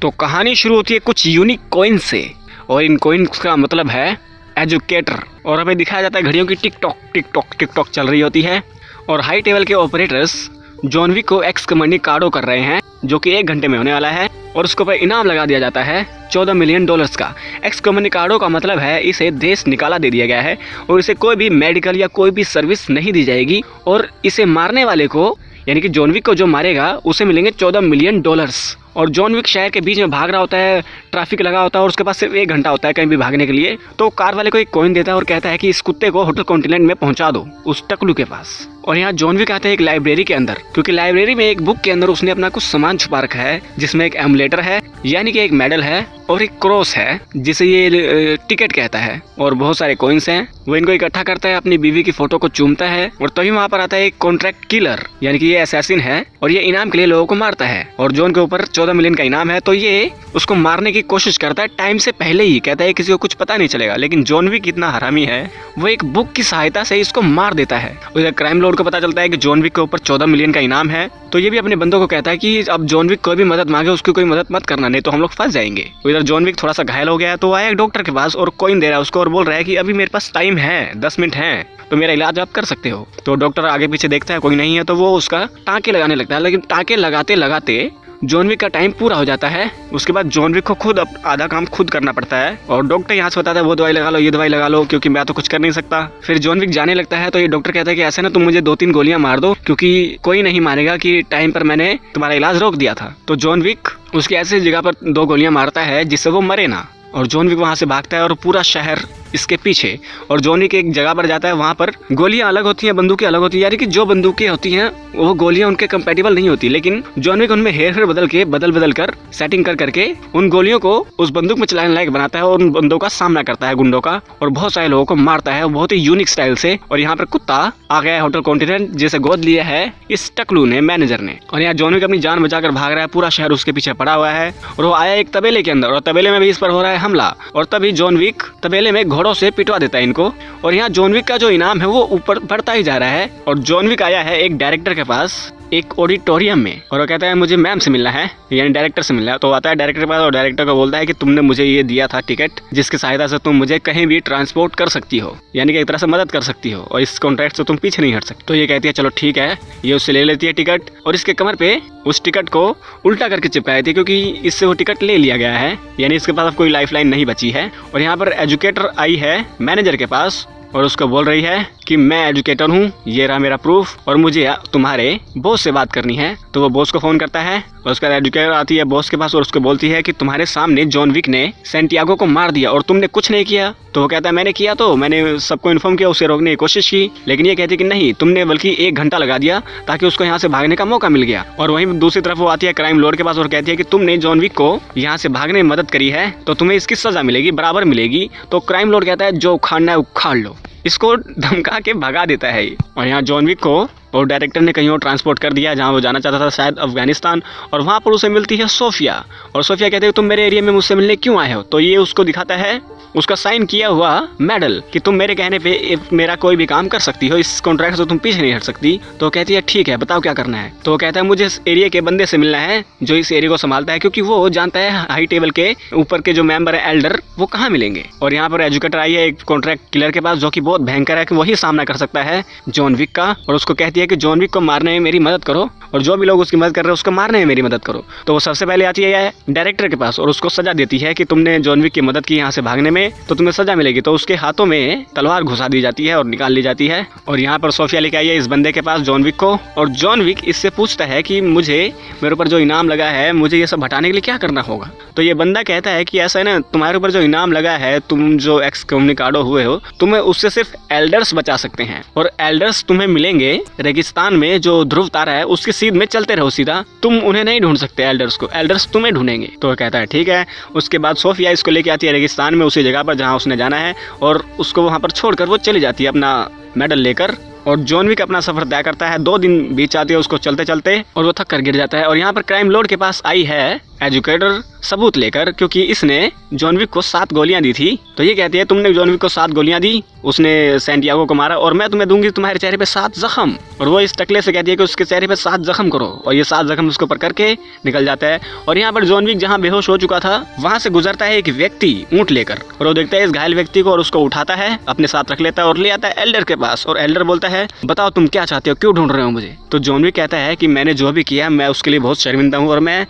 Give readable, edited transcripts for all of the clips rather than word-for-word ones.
तो कहानी शुरू होती है कुछ यूनिक कॉइन से, और इन कॉइन्स का मतलब है एजुकेटर। और हमें दिखाया जाता है घड़ियों की tick tock tick tock tick tock चल रही होती है, और हाई टेबल के ऑपरेटर्स जॉन विक को एक्सकम्युनिकाडो कर रहे हैं, जो कि 1 घंटे में होने वाला है, और उसके ऊपर इनाम लगा दिया जाता है $14 मिलियन का। एक्सकम्युनिकाडो का मतलब है इसे देश निकाला दे दिया गया है, और इसे कोई भी मेडिकल या कोई भी सर्विस नहीं दी जाएगी, और इसे मारने वाले को यानी कि जॉन विक को जो मारेगा उसे मिलेंगे $14 मिलियन। और जॉन विक शहर के बीच में भाग रहा होता है, ट्रैफिक लगा होता है, और उसके पास सिर्फ 1 घंटा होता है कहीं भी भागने के लिए। तो कार वाले को एक कॉइन देता है और कहता है कि इस कुत्ते को होटल कॉन्टिनेंट में पहुंचा दो, उस टकलू के पास। और यहाँ जॉन विक आता है एक लाइब्रेरी के अंदर, क्योंकि लाइब्रेरी में एक बुक के अंदर उसने अपना कुछ सामान छुपा रखा है, जिसमें एक एमुलेटर है यानी कि एक मेडल है, और एक क्रॉस है जिसे ये टिकट कहता है, और बहुत सारे कॉइन्स हैं। वो इनको इकट्ठा करता है, अपनी बीवी की फोटो को चूमता है, और तभी वहाँ पर आता है एक कॉन्ट्रैक्ट किलर यानी कि ये असैसिन है, और ये इनाम के लिए लोगों को मारता है। और जॉन के ऊपर 14 मिलियन का इनाम है, तो ये उसको मारने की कोशिश करता है टाइम से पहले ही। कहता है किसी को कुछ पता नहीं चलेगा, लेकिन जॉन विक इतना हरामी है, वो एक बुक की सहायता से इसको मार देता है। उधर क्राइम लॉर्ड को पता चलता है कि जॉन विक के ऊपर 14 मिलियन का इनाम है, तो ये भी अपने बंदों को कहता है कि अब जॉन विक कोई भी मदद मांगे उसकी कोई मदद मत करना, नहीं तो हम लोग फंस जाएंगे। इधर जॉन विक थोड़ा सा घायल हो गया है, तो आया एक डॉक्टर के पास और कॉइन दे रहा है उसको, और बोल रहा है कि अभी मेरे पास टाइम है, 10 मिनट है, तो मेरा इलाज आप कर सकते हो। तो डॉक्टर आगे पीछे देखता है कोई नहीं है, तो वो उसका टाँके लगाने लगता है, लेकिन टाँके लगाते लगाते जॉन विक का टाइम पूरा हो जाता है। उसके बाद जॉन विक को खुद आधा काम खुद करना पड़ता है, और डॉक्टर यहाँ से बताता है वो दवाई लगा लो, ये दवाई लगा लो, क्योंकि मैं तो कुछ कर नहीं सकता। फिर जॉन विक जाने लगता है, तो ये डॉक्टर कहता है कि ऐसे ना तुम मुझे 2-3 गोलियां मार दो, क्योंकि कोई नहीं मानेगा कि टाइम पर मैंने तुम्हारा इलाज रोक दिया था। तो जॉन विक उसकी ऐसी जगह पर 2 गोलियां मारता है जिससे वो मरे ना, और जॉन विक वहाँ से भागता है, और पूरा शहर इसके पीछे। और जॉन विक एक जगह पर जाता है, वहाँ पर गोलियां अलग होती हैं, बंदूकें अलग होती हैं, यानी कि जो बंदूकें होती हैं वो गोलियां उनके कंपैटिबल नहीं होती, लेकिन जॉन विक उनमें हेर बदल कर सेटिंग कर करके उन गोलियों को उस बंदूक में चलाने लायक बनाता है, और उन बंदों का सामना करता है, गुंडों का, और बहुत सारे लोगों को मारता है बहुत ही यूनिक स्टाइल से। और यहाँ पर कुत्ता आ गया है होटल कॉन्टिनेंट, जिसे गोद लिया है इस टकलू ने, मैनेजर ने। और यहाँ जॉन विक अपनी जान बचाकर भाग रहा है, पूरा शहर उसके पीछे पड़ा हुआ है, और वो आया एक तबेले के अंदर, और तबेले में भी इस पर हो रहा है हमला, और तभी जॉन विक तबेले में घोड़ों से पिटवा देता है इनको। और यहाँ जॉन विक का जो इनाम है वो ऊपर बढ़ता ही जा रहा है। और जॉन विक आया है एक डायरेक्टर के पास एक ऑडिटोरियम में, और वो कहता है मुझे मैम से मिलना है, यानी डायरेक्टर से मिलना है। तो आता है डायरेक्टर के पास, और डायरेक्टर को बोलता है कि तुमने मुझे ये दिया था टिकट, जिसकी सहायता से तुम मुझे कहीं भी ट्रांसपोर्ट कर सकती हो, यानी कि एक तरह से मदद कर सकती हो, और इस कॉन्ट्रैक्ट से तुम पीछे नहीं हट सकते। तो ये कहती है चलो ठीक है, ये उससे ले लेती है टिकट, और इसके कमर पे उस टिकट को उल्टा करके चिपकाई थी, क्योंकि इससे वो टिकट ले लिया गया है, यानी इसके पास अब कोई लाइफ लाइन नहीं बची है। और यहाँ पर एजुकेटर आई है मैनेजर के पास, और उसको बोल रही है कि मैं एजुकेटर हूँ, ये रहा मेरा प्रूफ, और मुझे तुम्हारे बॉस से बात करनी है। तो वो बॉस को फोन करता है, और उसका एजुकेटर आती है बॉस के पास, और उसको बोलती है कि तुम्हारे सामने जॉन विक ने सैंटियागो को मार दिया, और तुमने कुछ नहीं किया। तो वो कहता है मैंने किया, तो मैंने सबको इन्फॉर्म किया, उसे रोकने की कोशिश की, लेकिन ये कहती है कि नहीं, तुमने बल्कि 1 घंटा लगा दिया ताकि उसको यहाँ से भागने का मौका मिल गया। और वहीं दूसरी तरफ वो आती है क्राइम लॉर्ड के पास, और कहती है कि तुमने जॉन विक को यहाँ से भागने में मदद करी है, तो तुम्हें इसकी सजा मिलेगी, बराबर मिलेगी। तो क्राइम लॉर्ड कहता है जो उखाड़ना है उखाड़ लो, इसको धमका के भगा देता है। और यहाँ जॉन विक को और डायरेक्टर ने कहीं और ट्रांसपोर्ट कर दिया जहाँ वो जाना चाहता था, शायद अफगानिस्तान, और वहाँ पर उसे मिलती है सोफिया। और सोफिया कहते हैं तुम मेरे एरिया में मुझसे मिलने क्यों आए हो। तो ये उसको दिखाता है उसका साइन किया हुआ मेडल कि तुम मेरे कहने पे मेरा कोई भी काम कर सकती हो, इस कॉन्ट्रैक्ट से तुम पीछे नहीं हट सकती। तो कहती है ठीक है बताओ क्या करना है। तो कहता है मुझे इस एरिया के बंदे से मिलना है जो इस एरिया को संभालता है, क्योंकि वो जानता है हाई टेबल के ऊपर के जो मेंबर है एल्डर वो कहाँ मिलेंगे। और यहाँ पर एजुकेटर आई है एक कॉन्ट्रैक्ट किलर के पास, जो कि बहुत भयंकर है, कि वही सामना कर सकता है जॉन विक का। और उसको कहती है कि जॉन विक को मारने में मेरी मदद करो, और जो भी लोग उसकी मदद कर रहे हैं उसको मारने में मेरी मदद करो। तो वो सबसे पहले आती है डायरेक्टर के पास, और उसको सजा देती है कि तुमने जॉन विक की मदद की यहाँ से भागने में, तो तुम्हें सजा मिलेगी। तो उसके हाथों में तलवार घुसा दी जाती है और निकाल ली जाती है। और यहाँ पर सोफिया लेके आई है इस बंदे के पास जॉन विक को, और जॉन विक इससे पूछता है कि मुझे मेरे ऊपर जो इनाम लगा है मुझे ये सब हटाने के लिए क्या करना होगा। तो ये बंदा कहता है कि ऐसा है ना, तुम्हारे ऊपर जो इनाम लगा है, तुम जो एक्सकम्युनिकाडो हुए हो, तुम्हें उससे सिर्फ एल्डर्स बचा सकते हैं, और एल्डर्स तुम्हें मिलेंगे रेगिस्तान में, जो ध्रुव तारा है उसके सीध में चलते रहो सीधा, तुम उन्हें नहीं ढूंढ सकते एल्डर्स को, एल्डर्स तुम्हें ढूंढेंगे। तो कहता है ठीक है। उसके बाद सोफिया इसको लेके आती है रेगिस्तान में, उसी जगह पर जहाँ उसने जाना है, और उसको वहाँ पर छोड़कर वो चली जाती है अपना मेडल लेकर। और जॉन विक अपना सफर तय करता है। 2 दिन बीत जाते हैं उसको चलते चलते, और वो थक कर गिर जाता है। और यहाँ पर क्राइम लॉर्ड के पास आई है एजुकेटर सबूत लेकर, क्योंकि इसने जॉन विक को 7 गोलियां दी थी। तो ये कहती है तुमने जॉन विक को 7 गोलियां दी, उसने सैंटियागो को मारा और मैं तुम्हें दूंगी तुम्हारे चेहरे पे 7 जख्म। और वो इस टकले से कहती है कि उसके चेहरे पे 7 जख्म करो, और ये 7 जख्म उसके ऊपर करके निकल जाता है। और यहाँ पर जॉन विक जहाँ बेहोश हो चुका था वहां से गुजरता है एक व्यक्ति ऊँट लेकर, और वो देखता है इस घायल व्यक्ति को और उसको उठाता है, अपने साथ रख लेता है और ले आता है एल्डर के पास। और एल्डर बोलता है बताओ तुम क्या चाहते हो, क्यों ढूंढ रहे हो मुझे। तो जॉन विक कहता है कि मैंने जो भी किया मैं उसके लिए बहुत शर्मिंदा हूँ और मैं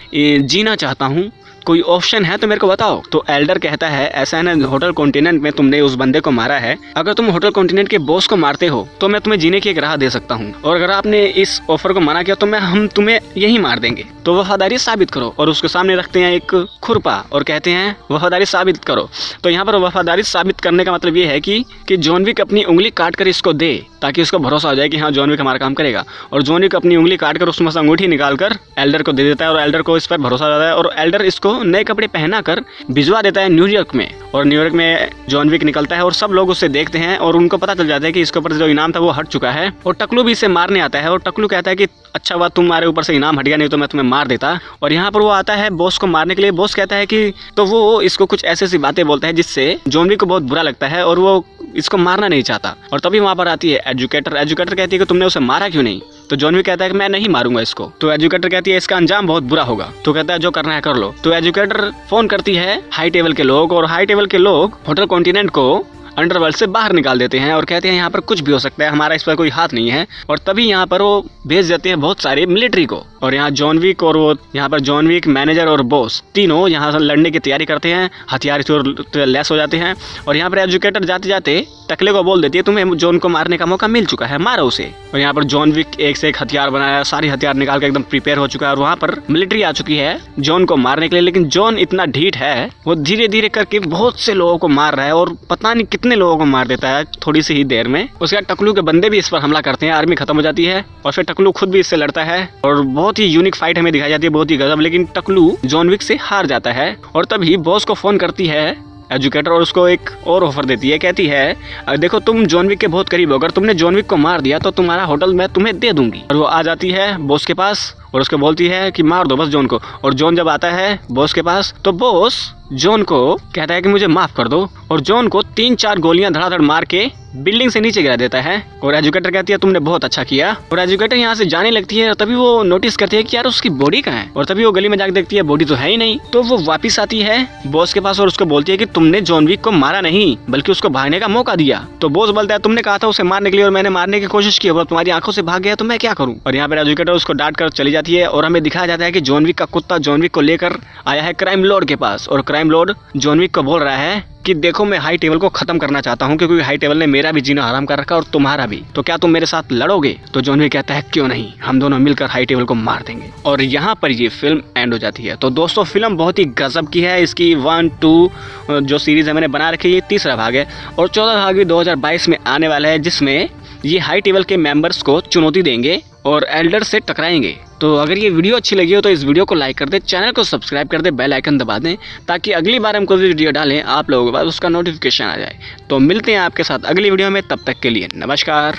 जीना चाहता हूँ, कोई ऑप्शन है तो मेरे को बताओ। तो एल्डर कहता है ऐसा है ना, होटल कॉन्टिनेंट में तुमने उस बंदे को मारा है, अगर तुम होटल कॉन्टिनेंट के बॉस को मारते हो तो मैं तुम्हें जीने की एक राह दे सकता हूँ, और अगर आपने इस ऑफर को मना किया तो हम तुम्हें यही मार देंगे। तो वफादारी साबित करो, और उसके सामने रखते हैं एक खुरपा और कहते हैं वफादारी साबित करो। तो यहाँ पर वफादारी साबित करने का मतलब ये है कि जॉन विक अपनी उंगली काट कर इसको दे, ताकि उसको भरोसा हो जाए कि हाँ जॉन विक हमारा काम करेगा। और जॉन विक अपनी उंगली काट कर उसमें से अंगूठी निकाल कर एल्डर को दे देता है, और एल्डर को इस पर भरोसा हो जाता है, और एल्डर इसको नए कपड़े पहना कर भिजवा देता है न्यूयॉर्क में। और न्यूयॉर्क में जॉन विक निकलता है और सब लोग उससे देखते हैं और उनको पता चल जाता है कि इसके ऊपर जो इनाम था वो हट चुका है। और टकलू भी इसे मारने आता है, और टकलू कहता है कि अच्छा हुआ तुम्हारे ऊपर से इनाम हट गया, नहीं तो मैं तुम्हें मार देता। और यहाँ पर वो आता है बॉस को मारने के लिए। बॉस कहता है कि तो वो इसको कुछ ऐसी बातें बोलता है जिससे जॉन विक को बहुत बुरा लगता है और वो इसको मारना नहीं चाहता। और तभी वहाँ पर आती है एजुकेटर। एजुकेटर कहती है कि तुमने उसे मारा क्यों नहीं। तो जॉन विक कहता है कि मैं नहीं मारूंगा इसको। तो एजुकेटर कहती है इसका अंजाम बहुत बुरा होगा। तो कहता है जो करना है कर लो। तो एजुकेटर फोन करती है हाई टेबल के लोग, और हाई टेबल के लोग होटल कॉन्टिनेंट को अंडरवर्ल्ड से बाहर निकाल देते हैं और कहते हैं यहाँ पर कुछ भी हो सकता है, हमारा इस पर कोई हाथ नहीं है। और तभी यहाँ पर वो भेज देते हैं बहुत सारे मिलिट्री को, और यहाँ जॉन विक और वो यहाँ पर जॉन विक, मैनेजर और बॉस तीनों यहाँ से लड़ने की तैयारी करते हैं, हथियार से लैस हो जाते हैं। और यहाँ पर एजुकेटर जाते जाते टकले को बोल देती है तुम्हें जॉन को मारने का मौका मिल चुका है, मारो उसे। और यहाँ पर जॉन विक एक से एक हथियार बनाया, सारी हथियार निकाल के एकदम प्रिपेयर हो चुका है, और वहाँ पर मिलिट्री आ चुकी है जॉन को मारने के लिए। लेकिन जॉन इतना ढीठ है, वो धीरे धीरे करके बहुत से लोगों को मार रहा है, और पता नहीं कितने लोगों को मार देता है थोड़ी सी ही देर में। उसके बाद टकलू के बंदे भी इस पर हमला करते हैं, आर्मी खत्म हो जाती है, और फिर टकलू खुद भी इससे लड़ता है, और बहुत ही यूनिक फाइट हमें दिखाई जाती है, बहुत ही गजब। लेकिन टकलू जॉन विक से हार जाता है, और तभी बॉस को फोन करती है एजुकेटर और उसको एक और ऑफर देती है। कहती है देखो तुम जॉन विक के बहुत करीब हो, अगर तुमने जॉन विक को मार दिया तो तुम्हारा होटल मैं तुम्हें दे दूंगी। और वो आ जाती है बॉस के पास और उसको बोलती है कि मार दो बस जॉन को। और जॉन जब आता है बॉस के पास तो बॉस जॉन को कहता है कि मुझे माफ कर दो, और जॉन को 3-4 गोलियां धड़ाधड़ मार के बिल्डिंग से नीचे गिरा देता है। और एजुकेटर कहती है तुमने बहुत अच्छा किया। और एजुकेटर यहाँ से जाने लगती है, और तभी वो नोटिस करती है कि यार उसकी बॉडी कहाँ है। और तभी वो गली में जाकर देखती है बॉडी तो है ही नहीं। तो वो वापिस आती है बॉस के पास और उसको बोलती है कि तुमने जॉन विक को मारा नहीं बल्कि उसको भागने का मौका दिया। तो बॉस बोलता है तुमने कहा था उसे मारने के लिए और मैंने मारने की कोशिश की, और तुम्हारी आंखों से भाग गया तो मैं क्या करूँ। और यहाँ पर एजुकेटर उसको डांट कर चली जाती है, और हमें दिखाया जाता है कि जॉन विक का कुत्ता जॉन विक को लेकर आया है क्राइम लॉर्ड के पास। और क्राइम लॉर्ड जॉन विक को बोल रहा है कि देखो मैं हाई टेबल को खत्म करना चाहता हूँ, क्योंकि हाई टेबल ने मेरा भी जीना हराम कर रखा और तुम्हारा भी, तो क्या तुम मेरे साथ लड़ोगे। तो जॉन विक कहता है क्यों नहीं, हम दोनों मिलकर हाई टेबल को मार देंगे। और यहाँ पर ये फिल्म एंड हो जाती है। तो दोस्तों फिल्म बहुत ही गजब की है। इसकी 1-2 जो सीरीज है मैंने बना रखी है, ये 3रा भाग है, और 14 भाग भी 2022 में आने वाला है, जिसमें ये हाई टेबल के मेंबर्स को चुनौती देंगे और एल्डर से टकराएंगे। तो अगर ये वीडियो अच्छी लगी हो तो इस वीडियो को लाइक कर दे, चैनल को सब्सक्राइब कर दे, बेल आइकन दबा दें, ताकि अगली बार हम कोई वीडियो डालें आप लोगों के पास उसका नोटिफिकेशन आ जाए। तो मिलते हैं आपके साथ अगली वीडियो में, तब तक के लिए नमस्कार।